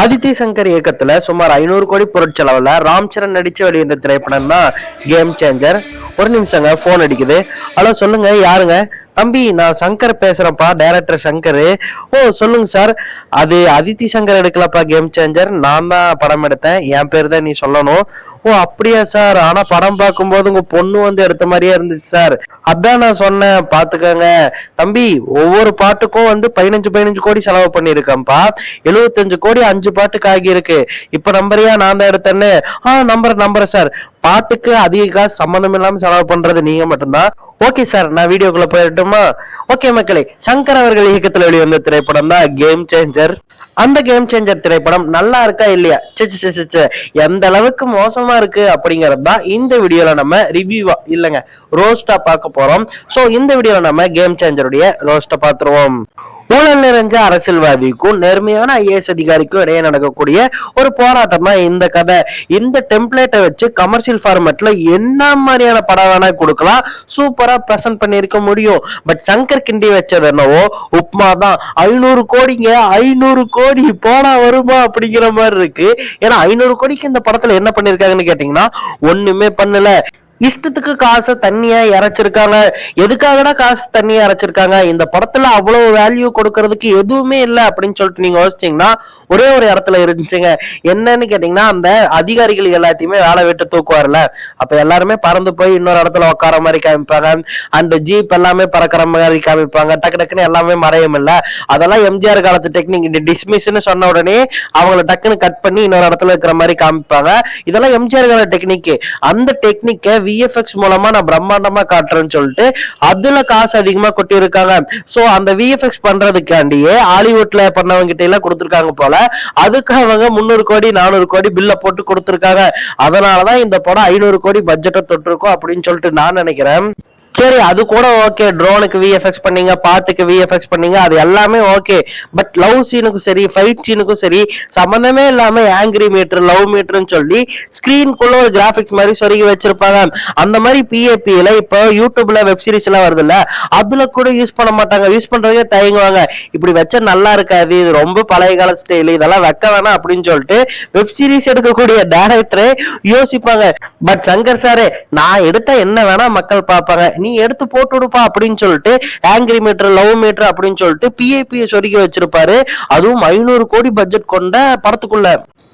அதித்தி சங்கர் இயக்கத்துல சுமார் 500 கோடி பொருட்செலவுல ராம் சரண் நடிச்சு வெளிவந்த திரைப்படம் தான் கேம் சேஞ்சர். ஒரு நிமிஷங்க, போன் அடிக்குது. ஹலோ, சொல்லுங்க, யாருங்க? தம்பி, நான் சங்கர் பேசுறேன்ப்பா, டைரக்டர் சங்கர். ஓ, சொல்லுங்க சார். அது அதித்தி சங்கர் எடுக்கலப்பா கேம் சேஞ்சர், நான் தான் படம் எடுத்தேன். என் பேர் தான் நீ சொல்லணும். ஓ, அப்படியா சார்? ஆனா படம் பார்க்கும்போது உங்க பொண்ணு வந்து எடுத்த மாதிரியே இருந்துச்சு சார். அதான் நான் சொன்னேன், பாத்துக்கங்க தம்பி. ஒவ்வொரு பாட்டுக்கும் வந்து 15 கோடி செலவு பண்ணிருக்கேன்ப்பா. 75 கோடி 5 பாட்டுக்கு ஆகி இருக்கு. இப்ப நம்பரையா நான் தான் எடுத்தேன்னு? நம்புறேன் சார். பாட்டுக்கு அதிக காசு சம்பந்தம் இல்லாம செலவு பண்றது நீங்க மட்டும்தான். ஓகே சார், நான் வீடியோக்குள்ள போயிட்டுமா? ஓகே மக்களே, சங்கர் அவர்கள் இயக்கத்தில் வெளிவந்த திரைப்படம் தான் கேம் சேஞ்சர். அந்த கேம் சேஞ்சர் திரைப்படம் நல்லா இருக்கா இல்லையா, எந்த அளவுக்கு மோசமா இருக்கு அப்படிங்கறது தான் இந்த வீடியோல நம்ம ரிவ்யூவா இல்லங்க ரோஸ்டா பார்க்க போறோம். சோ இந்த வீடியோல நம்ம கேம் சேஞ்சருடைய ரோஸ்ட பாத்துருவோம். ஊழல் நிறைஞ்ச அரசியல்வாதிக்கும் நேர்மையான ஐஏஎஸ் அதிகாரிக்கும் இடையே நடக்கக்கூடிய ஒரு போராட்டம் தான் இந்த கதை. இந்த டெம்ப்ளேட்டை வச்சு கமர்ஷியல் ஃபார்மேட்ல என்ன மாதிரியான படம் வேணா கொடுக்கலாம், சூப்பரா பிரசன்ட் பண்ணிருக்க முடியும். பட் சங்கர் கிண்டி வச்சது என்னவோ உப்மா தான். 500 கோடிங்க, 500 கோடி போனா வருமா அப்படிங்கிற மாதிரி இருக்கு. ஏன்னா 500 கோடிக்கு இந்த படத்துல என்ன பண்ணிருக்காங்கன்னு கேட்டீங்கன்னா ஒண்ணுமே பண்ணல. இஷ்டத்துக்கு காசை தண்ணியா இறைச்சிருக்காங்க. எதுக்காகடா காசு தண்ணியா இறைச்சிருக்காங்க? இந்த படத்துல அவ்வளவு வேல்யூ கொடுக்கறதுக்கு எதுவுமே இல்லை அப்படின்னு சொல்லிட்டு நீங்க யோசிச்சீங்கன்னா ஒரே ஒரு இடத்துல இருந்துச்சுங்க. என்னன்னு கேட்டீங்கன்னா, அந்த அதிகாரிகள் எல்லாத்தையுமே வேலை விட்டு தூக்குவார்ல, அப்ப எல்லாருமே பறந்து போய் இன்னொரு இடத்துல உட்கார மாதிரி காமிப்பாங்க. அந்த ஜீப் எல்லாமே பறக்கிற மாதிரி காமிப்பாங்க. டக்கு டக்குன்னு எல்லாமே மறையும் இல்ல. அதெல்லாம் எம்ஜிஆர் காலத்து டெக்னிக். டிஸ்மிஸ்ன்னு சொன்ன உடனே அவங்கள டக்குன்னு கட் பண்ணி இன்னொரு இடத்துல இருக்கிற மாதிரி காமிப்பாங்க. இதெல்லாம் எம்ஜிஆர் கால டெக்னிக். அந்த டெக்னிக்கை விஎஃப்எக்ஸ் மூலமா நான் பிரம்மாண்டமா காட்டுறேன்னு சொல்லிட்டு அதுல காசு அதிகமா கொட்டி இருக்காங்க. சோ அந்த விஎஃப்எக்ஸ் பண்றதுக்காண்டியே ஹாலிவுட்ல பண்ணவங்க கிட்ட எல்லாம் கொடுத்திருக்காங்க போல. அதுக்கு அவங்க 300 கோடி 400 கோடி பில்ல போட்டு கொடுத்திருக்காங்க. அதனாலதான் இந்த படம் 500 கோடி பட்ஜெட்டை தொட்டிருக்கும் அப்படின்னு சொல்லிட்டு நான் நினைக்கிறேன். சரி, அது கூட ஓகே. ட்ரோனுக்கு விஎஃப்எக்ஸ் பண்ணீங்க, பாட்டுக்கு விஎஃப்எக்ஸ் பண்ணீங்க, அது எல்லாமே ஓகே. பட் லவ் சீனுக்கும் சரி, ஃபைட் சீனுக்கும் சரி, சம்பந்தமே இல்லாம ஆங்கிரி மீட்டர், லவ் மீட்டர்னு சொல்லி ஸ்கிரீனுக்குள்ள ஒரு கிராபிக்ஸ் மாதிரி சொருகி வச்சிருப்பாங்க. அந்த மாதிரி பிஏபியில இப்போ யூடியூப்ல வெப் சீரிஸ் எல்லாம் வருது இல்ல, அதுல கூட யூஸ் பண்ண மாட்டாங்க. யூஸ் பண்றதே தயங்குவாங்க. இப்படி வச்சா நல்லா இருக்காது, இது ரொம்ப பழைய கால ஸ்டைல், இதெல்லாம் வைக்க வேணாம் அப்படின்னு சொல்லிட்டு வெப் சீரிஸ் எடுக்கக்கூடிய டைரக்டரே யோசிப்பாங்க. பட் சங்கர் சாரே, நான் எடுத்தா என்ன வேணா மக்கள் பார்ப்பாங்க, நீ எடுத்து போட்டு விடுப்பா அப்படின்னு சொல்லிட்டு ஆங்கிரி மீட்டர், லவ் மீட்டர் அப்படின்னு சொல்லிட்டு பிஏபி சொருகி வச்சிருப்பாரு. அதுவும் 500 கோடி பட்ஜெட் கொண்ட படத்துக்குள்ள.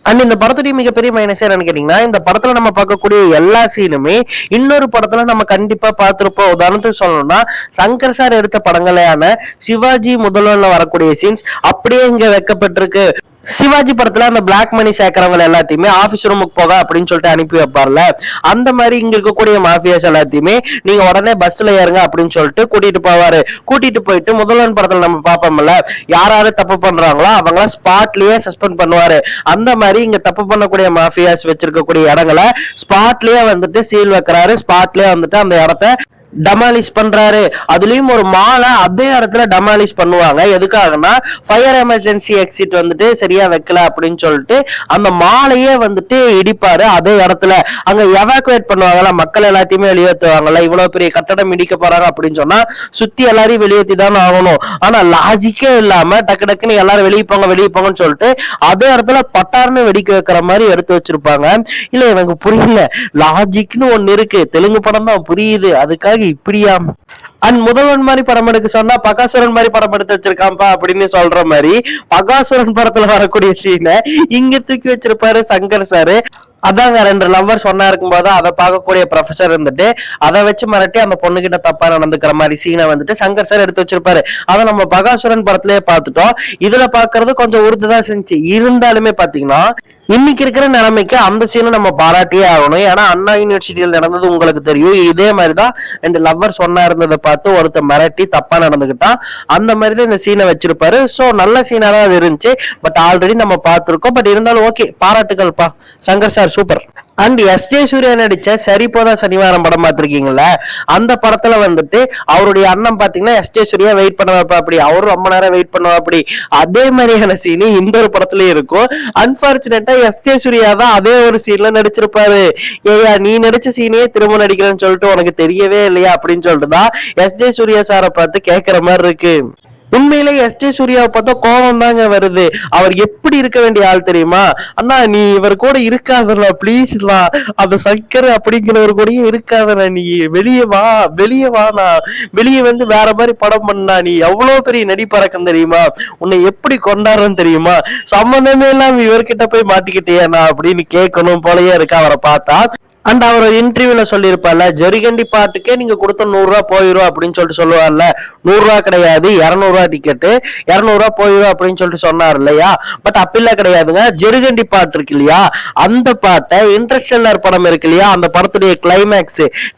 அண்ட் இந்த படத்துடைய மிகப்பெரிய மைனஸ் என்னன்னு கேட்டீங்கன்னா, இந்த படத்துல நம்ம பார்க்கக்கூடிய எல்லா சீனுமே இன்னொரு படத்துல நம்ம கண்டிப்பா பார்த்திருப்போம். உதாரணத்துக்கு சொல்லணும்னா, சங்கர் சார் எடுத்த படங்களான சிவாஜி முதல்வன்ல வரக்கூடிய சீன்ஸ் அப்படியே இங்க வைக்கப்பட்டிருக்கு. சிவாஜி படத்துல அந்த பிளாக் மணி சேர்க்கிறவங்க எல்லாத்தையுமே ஆபீஸ் ரூமுக்கு போக அப்படின்னு சொல்லிட்டு அனுப்பி வைப்பார்ல, அந்த மாதிரி இங்க இருக்கக்கூடிய மாஃபியாஸ் எல்லாத்தையுமே நீங்க உடனே பஸ்ல ஏறுங்க அப்படின்னு சொல்லிட்டு கூட்டிட்டு போவாரு. கூட்டிட்டு போயிட்டு முதல்வன் படத்துல நம்ம பார்ப்போம்ல, யாராரு தப்பு பண்றாங்களோ அவங்கள ஸ்பாட்லயே சஸ்பெண்ட் பண்ணுவாரு. அந்த மாதிரி இங்க தப்பு பண்ணக்கூடிய மாஃபியாஸ் வச்சிருக்கக்கூடிய இடங்களை ஸ்பாட்லயே வந்துட்டு சீல் வைக்கிறாரு. ஸ்பாட்லயே வந்துட்டு அந்த இடத்த டமாலிஷ் பண்றாரு. அதுலயும் ஒரு மாலை அதே இடத்துல டமாலிஷ் பண்ணுவாங்க. எதுக்காகனா, ஃபயர் எமர்ஜென்சி எக்ஸிட் வந்துட்டு சரியா வைக்கல அப்படின்னு சொல்லிட்டு அந்த மாலையே வந்துட்டு இடிப்பாரு அதே இடத்துல. அங்க எவாக்குவேட் பண்ணுவாங்கல்ல, மக்கள் எல்லாத்தையுமே வெளியேற்றுவாங்கல்ல. இவ்வளவு பெரிய கட்டடம் இடிக்க போறாங்க அப்படின்னு சொன்னா சுத்தி எல்லாரையும் வெளியேற்றி தானே ஆகணும். ஆனா லாஜிக்கே இல்லாம டக்கு டக்குன்னு எல்லாரும் வெளியே போங்கன்னு சொல்லிட்டு அதே இடத்துல பட்டார்னு வெடிக்க வைக்கிற மாதிரி எடுத்து வச்சிருப்பாங்க. இல்ல, எனக்கு புரியல. லாஜிக்னு ஒண்ணு இருக்கு, தெலுங்கு படம் தான் புரியுது, அதுக்காக இப்படியா? அண்ட் முதல்வன் மாதிரி படம் எடுக்க சொன்னா பகாசுரன் மாதிரி படம் எடுத்து வச்சிருக்காம்பா அப்படின்னு சொல்ற மாதிரி பகாசுரன் படத்துல வரக்கூடிய சீனை இங்க தூக்கி வச்சிருப்பாரு சங்கர் சாரு. அதாங்க 2 லவ்வர்ஸ் ஒன்னா இருக்கும்போது அதை பார்க்கக்கூடிய ப்ரொஃபசர் இருந்துட்டு அதை வச்சு மிரட்டி அந்த பொண்ணு கிட்ட தப்பா நடந்துக்கிற மாதிரி சீனை வந்துட்டு சங்கர் சார் எடுத்து வச்சிருப்பாரு. அதை நம்ம பகாசுரன் படத்திலேயே பார்த்துட்டோம். இதுல பாக்குறது கொஞ்சம் உறுதிதான் செஞ்சு. இருந்தாலுமே பாத்தீங்கன்னா இன்னைக்கு இருக்கிற நிலைமைக்கு அந்த சீனை நம்ம பாராட்டியே ஆகணும். ஏன்னா அண்ணா யூனிவர்சிட்டியில் நடந்தது உங்களுக்கு தெரியும். இதே மாதிரிதான் 2 லவ்வர்ஸ் ஒன்னா இருந்ததை பார்த்து ஒருத்தர் மிரட்டி தப்பா நடந்துகிட்டான். அந்த மாதிரிதான் இந்த சீனை வச்சிருப்பாரு. சோ நல்ல சீனா தான் அது இருந்துச்சு. பட் ஆல்ரெடி நம்ம பார்த்திருக்கோம். பட் இருந்தாலும் ஓகே, பாராட்டுகள்ப்பா Shankar sir, super. And S J. Surya நடிச்ச சரி போதா சனிவாரம் படம் பார்த்திருக்கீங்களா? அந்த படத்துல வந்துட்டு அவருடைய அண்ணன் பாத்தீங்கன்னா எஸ்.ஜே. சூர்யா வெயிட் பண்ணுவாப்பா, அப்படி அவரும் ரொம்ப நேரம் வெயிட் பண்ணுவா. அப்படி அதே மாதிரியான சீனு இந்த ஒரு படத்துலயும் இருக்கும். அன்பார்ச்சுனேட்டா எஸ்.ஜே. சூர்யா தான் அதே ஒரு சீன்ல நடிச்சிருப்பாரு. ஏயா, நீ நடிச்ச சீனையே திரும்ப நடிக்கிறேன்னு சொல்லிட்டு உனக்கு தெரியவே இல்லையா அப்படின்னு சொல்லிட்டு தான் எஸ்.ஜே. சூர்யா சாரை பார்த்து கேட்கிற மாதிரி இருக்கு. உண்மையிலே எஸ்.ஜே. சூர்யாவை பார்த்தா கோபம் தாங்க வருது. அவர் எப்படி இருக்க வேண்டிய ஆள் தெரியுமா? அண்ணா நீ இவர் கூட இருக்காதண்ணா ப்ளீஸ்லா, அந்த சங்கர் அப்படிங்கிறவர் கூடயே இருக்காதண்ணா, நீ வெளியே வா, வெளியே வாண்ணா, வெளியே வந்து வேற மாதிரி படம் பண்ணா, நீ எவ்வளவு பெரிய நடிப்பறக்கம் தெரியுமா, உன்னை எப்படி கொண்டாடுறன்னு தெரியுமா, சம்பந்தமே இல்லாம இவர்கிட்ட போய் மாட்டிக்கிட்டேனா அப்படின்னு கேட்கணும் போலயே இருக்கு அவரை பார்த்தா. அண்ட் அவர் இன்டர்வியூல சொல்லியிருப்பார்ல, ஜெரிகண்டி பாட்டுக்கே நீங்க கொடுத்த 100 ரூபா போயிரும் அப்படின்னு சொல்லிட்டு சொல்லுவார்ல. 100 ரூபா கிடையாது, 200 ரூபா டிக்கெட்டு, 200 ரூபா போயிரும் அப்படின்னு சொல்லிட்டு சொன்னார் இல்லையா. பட் அப்படிலாம் கிடையாதுங்க. ஜெரிகண்டி பாட்டு இருக்கு இல்லையா, அந்த பாட்டை இன்டர்ஸ்டெல்லர் படம் இருக்கு இல்லையா, அந்த படத்துடைய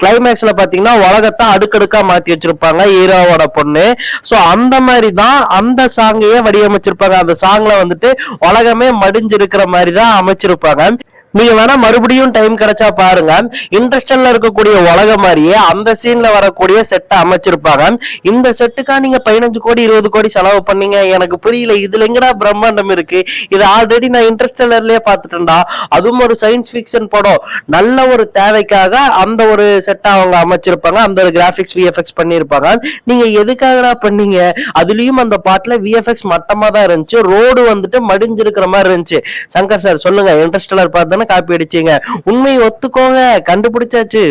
கிளைமேக்ஸ்ல பாத்தீங்கன்னா உலகத்தை அடுக்கடுக்கா மாத்தி வச்சிருப்பாங்க ஹீரோவோட பொண்ணு. சோ அந்த மாதிரி தான் அந்த சாங்கையே வடிவமைச்சிருப்பாங்க. அந்த சாங்ல வந்துட்டு உலகமே மடிஞ்சிருக்கிற மாதிரி தான் அமைச்சிருப்பாங்க. நீங்க வேணா மறுபடியும் டைம் கிடைச்சா பாருங்க. இன்ட்ரெஸ்டல்ல இருக்கக்கூடிய உலக மாதிரியே அந்த சீன்ல வரக்கூடிய செட்டை அமைச்சிருப்பாங்க. இந்த செட்டுக்கா நீங்க 15 கோடி 20 கோடி செலவு பண்ணீங்க, எனக்கு புரியல, இதுல எங்கடா பிரம்மாண்டம் இருக்கு, இது ஆல்ரெடி நான் இன்ட்ரெஸ்டல்லர்லயே பாத்துட்டேன்டா, அதுவும் ஒரு சயின்ஸ் பிக்ஷன் படம், நல்ல ஒரு தேவைக்காக அந்த ஒரு செட்டை அவங்க அமைச்சிருப்பாங்க, அந்த ஒரு கிராபிக்ஸ் விஎஃப்எக்ஸ் பண்ணிருப்பாங்க. நீங்க எதுக்காகடா பண்ணீங்க? அதுலயும் அந்த பாட்டுல விஎஃப்எக்ஸ் மட்டமா தான் இருந்துச்சு, ரோடு வந்துட்டு மடிஞ்சிருக்கிற மாதிரி இருந்துச்சு. சங்கர் சார் சொல்லுங்க, இன்ட்ரெஸ்டல்லர் பார்த்து காப்பி அடிச்சீங்க, உண்மையை ஒத்துக்கோங்க, கண்டுபிடிச்சாச்சு.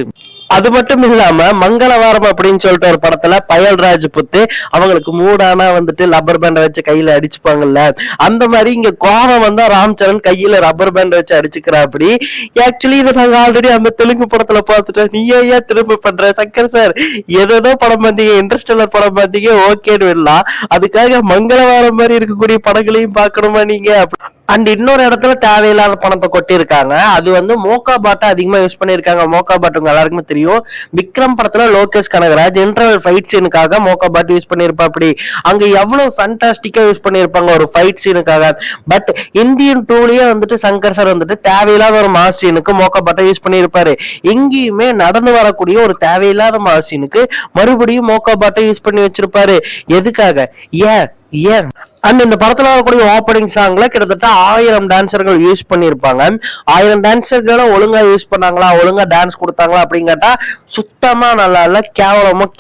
அது மட்டும் இல்லாம மங்களவாரம் அப்படின்னு சொல்லிட்டு ஒரு படத்துல பயல் ராஜ்புத் அவங்களுக்கு மூடானா வந்துட்டு ரப்பர் பேண்டை வச்சு கையில அடிச்சுப்பாங்கல்ல, அந்த மாதிரி இங்க கோபம் வந்தா ராம் சரண் கையில ரப்பர் பேண்டை வச்சு அடிச்சுக்கிறா. அப்படி ஆக்சுவலி இதை நாங்க ஆல்ரெடி அந்த தெலுங்கு படத்துல பார்த்துட்டோம், நீ ஏன் திரும்ப பண்ற? சங்கர் சார் ஏதோ படம் பார்த்தீங்க, இன்ட்ரெஸ்டல்லர் படம் பார்த்தீங்க, ஓகேன்னு வரலாம், அதுக்காக மங்களவாரம் மாதிரி இருக்கக்கூடிய படங்களையும் பார்க்கணுமா நீங்க? அண்ட் இன்னொரு இடத்துல தேவையில்லாத பணத்தை கொட்டி இருக்காங்க. அது வந்து மோகா பாட்டை அதிகமா யூஸ் பண்ணிருக்காங்க. மோகா பாட்டு உங்க எல்லாருக்குமே தெரியும். விக்ரம் படத்துல லோகேஷ் கனகராஜ் இன்டர்வல் ஃபைட் சீனுக்காக மோகா பாட்டு யூஸ் பண்ணிருப்பா. அப்படி அங்க எவ்வளவு ஃபேண்டாஸ்டிக்கா யூஸ் பண்ணிருப்பாங்க ஒரு ஃபைட் சீனுக்காக. பட் இந்தியன் டூலயே வந்துட்டு சங்கர் சார் வந்துட்டு தேவையில்லாத ஒரு மாஸ் சீனுக்கு மோகா பாட்டை யூஸ் பண்ணிருப்பாரு. எங்கேயுமே நடந்து வரக்கூடிய ஒரு தேவையில்லாத மாஸ் சீனுக்கு மறுபடியும் மோகா பாட்டை யூஸ் பண்ணி வச்சிருப்பாரு. எதுக்காக? ஏன் அண்ட் இந்த படத்துல வரக்கூடிய ஓப்பனிங் சாங்ல கிட்டத்தட்ட 1000 டான்சர்கள் யூஸ் பண்ணிருப்பாங்க. 1000 டான்சர்களும் ஒழுங்கா யூஸ் பண்ணாங்களா, ஒழுங்கா டான்ஸ் கொடுத்தாங்களா அப்படின்னு கேட்டா சுத்தமா நல்லா இல்ல,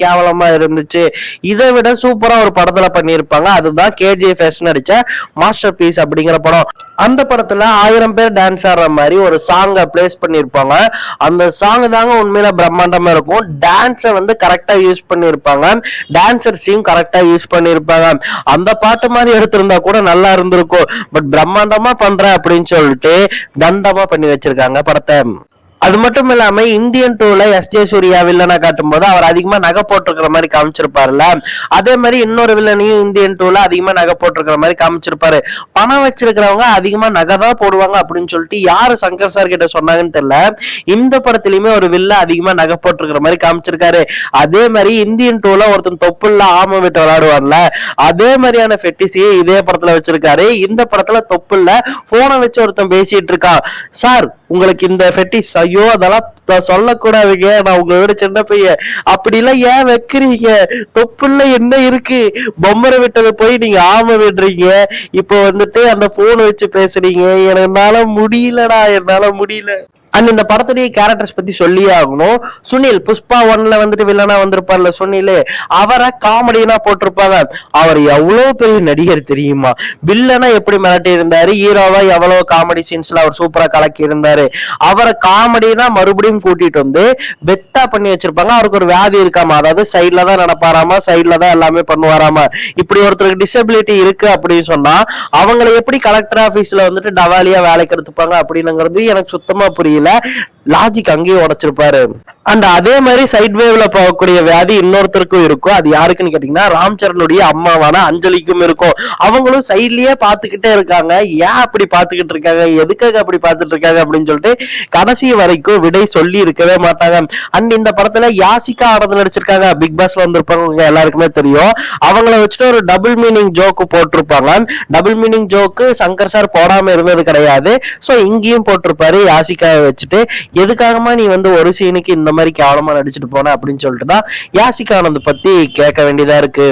கேவலமா இருந்துச்சு. இதை விட சூப்பரா ஒரு படத்துல பண்ணிருப்பாங்க. அதுதான் கேஜிஎஃப் நடிச்ச மாஸ்டர் பீஸ் அப்படிங்கிற படம். அந்த படத்துல 1000 பேர் டான்ஸ் ஆடுற மாதிரி ஒரு சாங்கை பிளேஸ் பண்ணிருப்பாங்க. அந்த சாங் தாங்க உண்மையில பிரம்மாண்டமா இருக்கும். டான்ஸை வந்து கரெக்டா யூஸ் பண்ணிருப்பாங்க, டான்சர்ஸையும் கரெக்டா யூஸ் பண்ணிருப்பாங்க. அந்த பாட்டு மாதிரி எடுத்திருந்தா கூட நல்லா இருந்திருக்கும். பட் பிரம்மாண்டமா பண்ற அப்படின்னு சொல்லிட்டு தண்டமா பண்ணி வச்சிருக்காங்க படத்தை. அது மட்டும் இல்லாம இந்தியன் டூல எஸ்.ஜே. சூர்யா வில்லனா காட்டும் போது அவர் அதிகமா நகை போட்டிருக்கிற மாதிரி காமிச்சிருப்பாருல, அதே மாதிரி இன்னொரு வில்லனையும் இந்தியன் டூல அதிகமா நகை போட்டிருக்கிற மாதிரி காமிச்சிருப்பாரு. பணம் வச்சிருக்கிறவங்க அதிகமா நகை தான் போடுவாங்க அப்படின்னு சொல்லிட்டு யாரு சங்கர் சார் கிட்ட சொன்னாங்கன்னு தெரியல. இந்த படத்திலயுமே ஒரு வில்ல அதிகமா நகை போட்டிருக்கிற மாதிரி காமிச்சிருக்காரு. அதே மாதிரி இந்தியன் டூல ஒருத்தன் தொப்புல ஆம விட்டு விளையாடுவார்ல, அதே மாதிரியான ஃபெட்டிஸையே இதே படத்துல வச்சிருக்காரு. இந்த படத்துல தொப்புல போனை வச்சு ஒருத்தன் பேசிட்டு இருக்கான். சார் உங்களுக்கு இந்த ஃபெட்டிஸ், ஐயோ அதெல்லாம் சொல்லக்கூடாதுங்க, நான் உங்க விட சின்ன பையன், அப்படி எல்லாம் ஏன் வைக்கிறீங்க, தொப்புல என்ன இருக்கு, பொம்மரை விட்டதை போய் நீங்க ஆம விடுறீங்க, இப்போ வந்துட்டு அந்த போன் வச்சு பேசுறீங்க, என்னால முடியல. அண்ட் இந்த படத்துடைய கேரக்டர்ஸ் பத்தி சொல்லியே ஆகணும். சுனில் புஷ்பா 1ல வந்துட்டு வில்லனா வந்திருப்பார்ல சுனில், அவரை காமெடினா போட்டிருப்பாங்க. அவர் எவ்வளவு பெரிய நடிகர் தெரியுமா, வில்லனா எப்படி மிரட்டி இருந்தாரு, ஹீரோவா எவ்வளவு காமெடி சீன்ஸ்ல அவர் சூப்பரா கலக்கி இருந்தாரு. அவரை காமெடினா மறுபடியும் கூட்டிட்டு வந்து பெத்தா பண்ணி வச்சிருப்பாங்க. அவருக்கு ஒரு வியாதி இருக்காமா, அதாவது சைட்ல தான் நடப்பாராமா, சைட்ல தான் எல்லாமே பண்ணுவாராமா. இப்படி ஒருத்தருக்கு டிசபிலிட்டி இருக்கு அப்படின்னு சொன்னா அவங்களை எப்படி கலெக்டர் ஆபீஸ்ல வந்துட்டு டவாலியா வேலைக்கு எடுத்துப்பாங்க அப்படின்னுங்கிறது எனக்கு சுத்தமா புரியல. லாஜிக் அங்கேயே உடைச்சிருப்பாரு. அண்ட் அதே மாதிரி சைட் வேவ்ல போகக்கூடிய வியாதி இன்னொருத்தருக்கும் இருக்கும். அது யாருக்குன்னு கேட்டீங்கன்னா ராம் சரணுடைய அம்மாவான அஞ்சலிக்கும் இருக்கும். அவங்களும் சைட்லயே பாத்துக்கிட்டே இருக்காங்க. ஏன் அப்படி பாத்துக்கிட்டு இருக்காங்க, எதுக்காக அப்படி பாத்துட்டு இருக்காங்க அப்படின்னு சொல்லிட்டு கடைசி வரைக்கும் விடை சொல்லி இருக்கவே மாட்டாங்க. அண்ட் இந்த படத்துல யாசிகா ஆனந்த் நடிச்சிருக்காங்க, பிக் பாஸ்ல வந்திருப்பாங்க, எல்லாருக்குமே தெரியும். அவங்கள வச்சுட்டு ஒரு டபுள் மீனிங் ஜோக்கு போட்டிருப்பாங்க. Double meaning joke Shankar sir போடாம இருந்தது கிடையாது. சோ இங்கேயும் போட்டிருப்பாரு யாசிகாவை வச்சுட்டு எதுக்காகமா நீ வந்து ஒரு சீனுக்கு இந்த மாதிரி கேவலமா நடிச்சுட்டு போன அப்படின்னு சொல்லிட்டு தான் யாஷிகா ஆனந்த் பத்தி கேட்க வேண்டியதா இருக்கு.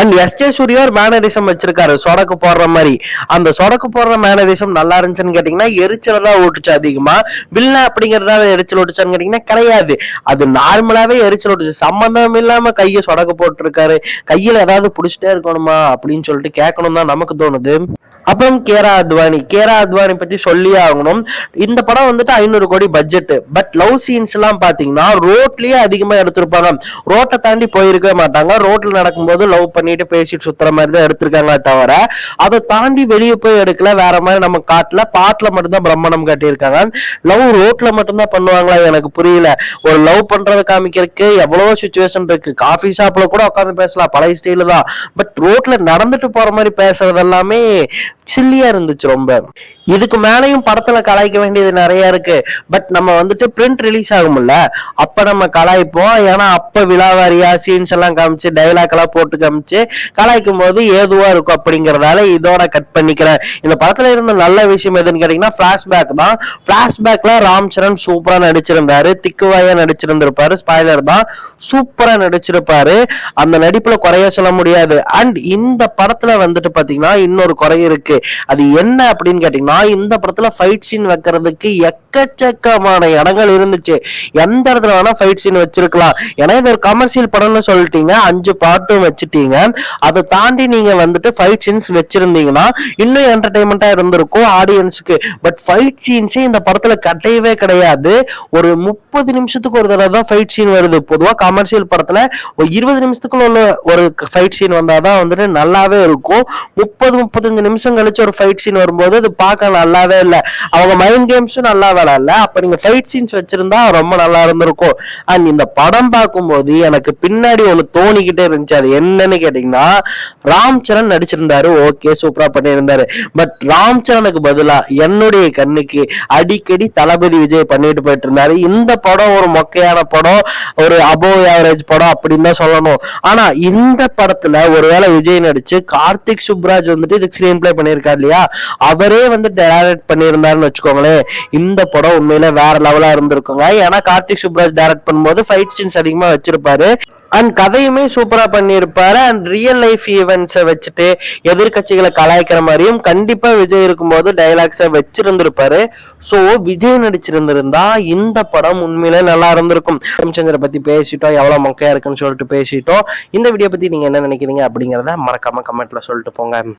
And S J. சூர்யா ஒரு மேனரிசம் வச்சிருக்காரு சொடக்கு போடுற மாதிரி. அந்த சொடக்கு போடுற மேனரிசம் நல்லா இருந்துச்சுன்னு கேட்டீங்கன்னா எரிச்சல் தான் ஓட்டுச்சு அதிகமா. வில்ல அப்படிங்கறதால எரிச்சல் ஓட்டுச்சான்னு கேட்டீங்கன்னா கிடையாது. அது நார்மலாவே எரிச்சல் ஓட்டுச்சு. சம்பந்தம் இல்லாம கையை சொடக்கு போட்டு இருக்காரு. கையில ஏதாவது புடிச்சிட்டே இருக்கணுமா அப்படின்னு சொல்லிட்டு கேட்கணும் தான் நமக்கு தோணுது. அப்புறம் கேரா அத்வானி பத்தி சொல்லி ஆகணும். இந்த படம் வந்துட்டு 500 கோடி பட்ஜெட். பட் லவ் சீன்ஸ் எல்லாம் பாத்தீங்கன்னா ரோட்லயே அதிகமா எடுத்திருப்பாங்க. ரோட்டை தாண்டி போயிருக்கவே மாட்டாங்க. ரோட்ல நடக்கும்போது லவ் பண்ணிட்டு பேசிட்டு சுத்துற மாதிரி தான் எடுத்திருக்காங்க தவிர அதை தாண்டி வெளியே போய் எடுக்கல. வேற மாதிரி நம்ம காட்டுல பாட்டுல மட்டும்தான் பிரம்மணம் காட்டியிருக்காங்க. லவ் ரோட்ல மட்டும்தான் பண்ணுவாங்களா எனக்கு புரியல. ஒரு லவ் பண்றதை காமிக்கிறதுக்கு எவ்வளவோ சுச்சுவேஷன் இருக்கு. காஃபி ஷாப்ல கூட உட்காந்து பேசலாம், பழைய ஸ்டைல தான். பட் ரோட்ல நடந்துட்டு போற மாதிரி பேசுறது எல்லாமே சில்லியா இருந்துச்சு ரொம்ப. இதுக்கு மேலையும் படத்துல கலாய்க்க வேண்டியது நிறைய இருக்கு. பட் நம்ம வந்துட்டு பிரிண்ட் ரிலீஸ் ஆகும்ல, அப்ப நம்ம கலாய்ப்போம். ஏன்னா அப்ப விழாவாரியா சீன்ஸ் எல்லாம் காமிச்சு டைலாக் எல்லாம் போட்டு காமிச்சு கலாய்க்கும் போது ஏதுவா இருக்கும் அப்படிங்கறதால இதோட கட் பண்ணிக்கிறேன். இந்த படத்துல இருந்த நல்ல விஷயம் எதுன்னு கேட்டீங்கன்னா பிளாஷ்பேக் தான். பிளாஷ்பேக்ல ராம் சரண் சூப்பரா நடிச்சிருந்தாரு. திக்குவாயா நடிச்சிருந்திருப்பாரு. ஸ்பாய்லர் தான், சூப்பரா நடிச்சிருப்பாரு. அந்த நடிப்புல குறைய சொல்ல முடியாது. அண்ட் இந்த படத்துல வந்துட்டு பாத்தீங்கன்னா இன்னொரு குறை இருக்கு. அது என்ன அப்படின்னு கேட்டீங்கன்னா இந்த படத்துல ஃபைட் சீன் வைக்கிறதுக்கு எக்கச்சக்கமான இடங்கள் இருந்துச்சு. எந்த இடத்துல வேணா ஃபைட் சீன் வச்சிருக்கலாம். ஏன்னா இது ஒரு கமர்ஷியல் படம்னு சொல்லிட்டீங்க, 5 பாட்டும் வச்சுட்டீங்க. அதை தாண்டி நீங்க வந்துட்டு ஃபைட் சீன்ஸ் வச்சிருந்தீங்கன்னா இன்னும் என்டர்டைன்மெண்டா இருந்திருக்கும் ஆடியன்ஸுக்கு. பட் ஃபைட் சீன்ஸே இந்த படத்துல கட்டையவே கிடையாது. ஒரு 30 நிமிஷத்துக்கு ஒரு தடவை தான் ஃபைட் சீன் வருது. பொதுவா கமர்ஷியல் படத்துல ஒரு 20 நிமிஷத்துக்குள்ள உள்ள ஒரு ஃபைட் சீன் வந்தாதான் வந்துட்டு நல்லாவே இருக்கும். 30-35 நிமிஷம் கழிச்சு ஒரு ஃபைட் சீன் வரும்போது அது பார்க்க நல்லாவே இல்லை. அவங்க மைண்ட் கேம்ஸும் நல்லா விளையாடல. அப்ப நீங்க ஃபைட் சீன்ஸ் வச்சிருந்தா ரொம்ப நல்லா இருந்திருக்கும். அண்ட் இந்த படம் பார்க்கும்போது எனக்கு பின்னாடி ஒண்ணு தோணிக்கிட்டே இருந்துச்சு. அது என்னன்னு கேட்டீங்கன்னா ராம் சரண் நடிச்சிருந்தாரு, ஓகே சூப்பரா பண்ணியிருந்தாரு. பட் ராம் சரணுக்கு பதிலா என்னுடைய கண்ணுக்கு அடிக்கடி தளபதி விஜய் பண்ணிட்டு போயிட்டு இருந்தாரு. இந்த படம் ஒரு மொக்கையான படம், ஒரு அபோவ் ஆவரேஜ் படம் அப்படின்னு தான் சொல்லணும். ஆனா இந்த படத்துல ஒருவேளை விஜய் நடிச்சு கார்த்திக் சுப்ராஜ் வந்துட்டு இதுக்கு ஸ்கிரீன் பிளே பண்ணியிருக்காரு இல்லையா, அவரே வந்து டைரக்ட் பண்ணியிருந்தாருன்னு வச்சுக்கோங்களேன், இந்த படம் உண்மையில வேற லெவலா இருந்திருக்குங்க. ஏன்னா கார்த்திக் சுப்ராஜ் டைரக்ட் பண்ணும்போது ஃபைட் சீன்ஸ் அதிகமா வச்சிருப்பாரு. அண்ட் கதையுமே சூப்பரா பண்ணியிருப்பாரு. அண்ட் ரியல் லைஃப் ஈவெண்ட்ஸை வச்சுட்டு எதிர்கட்சிகளை கலாய்க்கிற மாதிரியும் கண்டிப்பா விஜய் இருக்கும்போது டைலாக்ஸை வச்சிருந்திருப்பாரு. சோ விஜய் நடிச்சிருந்திருந்தா இந்த படம் உண்மையிலே நல்லா இருந்திருக்கும். ராமச்சந்திர பத்தி பேசிட்டோம், எவ்வளவு மொக்கையா இருக்குன்னு சொல்லிட்டு பேசிட்டோம். இந்த வீடியோ பத்தி நீங்க என்ன நினைக்கிறீங்க அப்படிங்கறத மறக்காம கமெண்ட்ல சொல்லிட்டு போங்க.